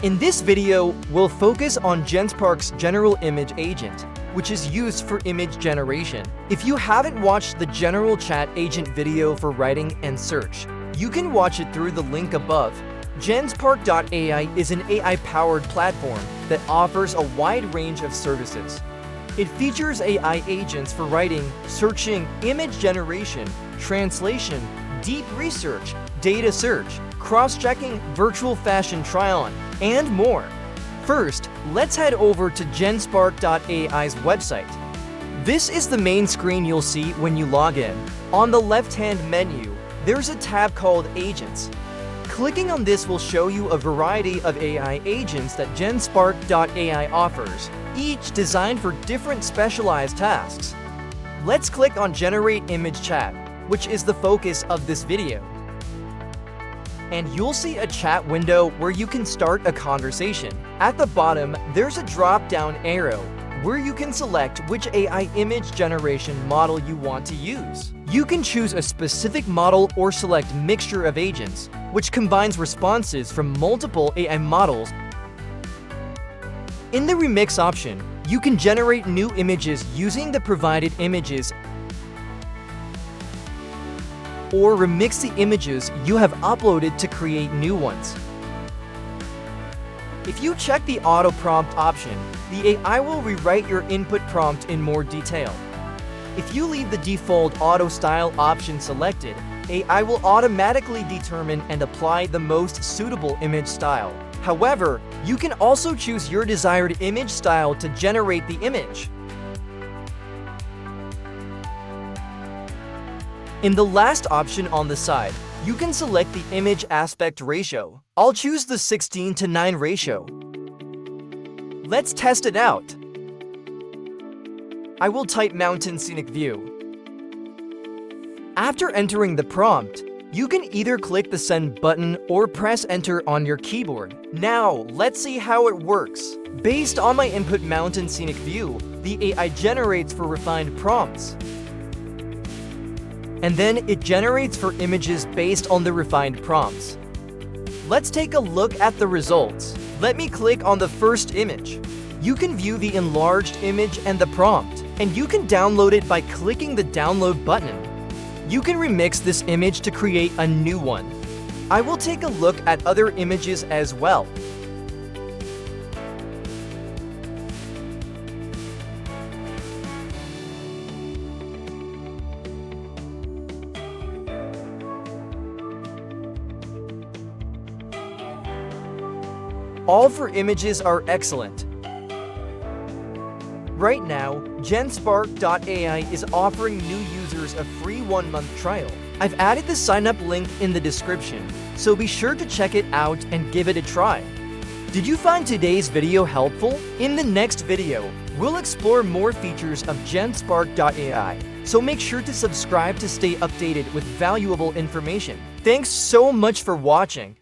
In this video, we'll focus on Genspark's General Image Agent, which is used for image generation. If you haven't watched the General Chat Agent video for writing and search, you can watch it through the link above. Genspark AI is an AI-powered platform that offers a wide range of services. It features AI agents for writing, searching, image generation, translation, deep research, data search, cross-checking, virtual fashion try-on, and more. First, let's head over to Genspark AI's website. This is the main screen you'll see when you log in. On the left-hand menu, there's a tab called Agents. Clicking on this will show you a variety of AI agents that Genspark AI offers, each designed for different specialized tasks. Let's click on Generate Image Chat, which is the focus of this video. And you'll see a chat window where you can start a conversation. At the bottom, there's a drop-down arrow where you can select which AI image generation model you want to use. You can choose a specific model or select mixture of agents, which combines responses from multiple AI models. In the Remix option, you can generate new images using the provided images or remix the images you have uploaded to create new ones. If you check the auto prompt option, the AI will rewrite your input prompt in more detail. If you leave the default auto style option selected, AI will automatically determine and apply the most suitable image style. However, you can also choose your desired image style to generate the image. In the last option on the side, you can select the image aspect ratio. I'll choose the 16:9 ratio. Let's test it out. I will type Mountain Scenic View. After entering the prompt, you can either click the Send button or press Enter on your keyboard. Now, let's see how it works. Based on my input Mountain Scenic View, the AI generates for refined prompts. And then it generates for images based on the refined prompts. Let's take a look at the results. Let me click on the first image. You can view the enlarged image and the prompt, and you can download it by clicking the download button. You can remix this image to create a new one. I will take a look at other images as well. All four images are excellent. Right now, Genspark AI is offering new users a free 1-month trial. I've added the sign-up link in the description, so be sure to check it out and give it a try. Did you find today's video helpful? In the next video, we'll explore more features of Genspark AI, so make sure to subscribe to stay updated with valuable information. Thanks so much for watching.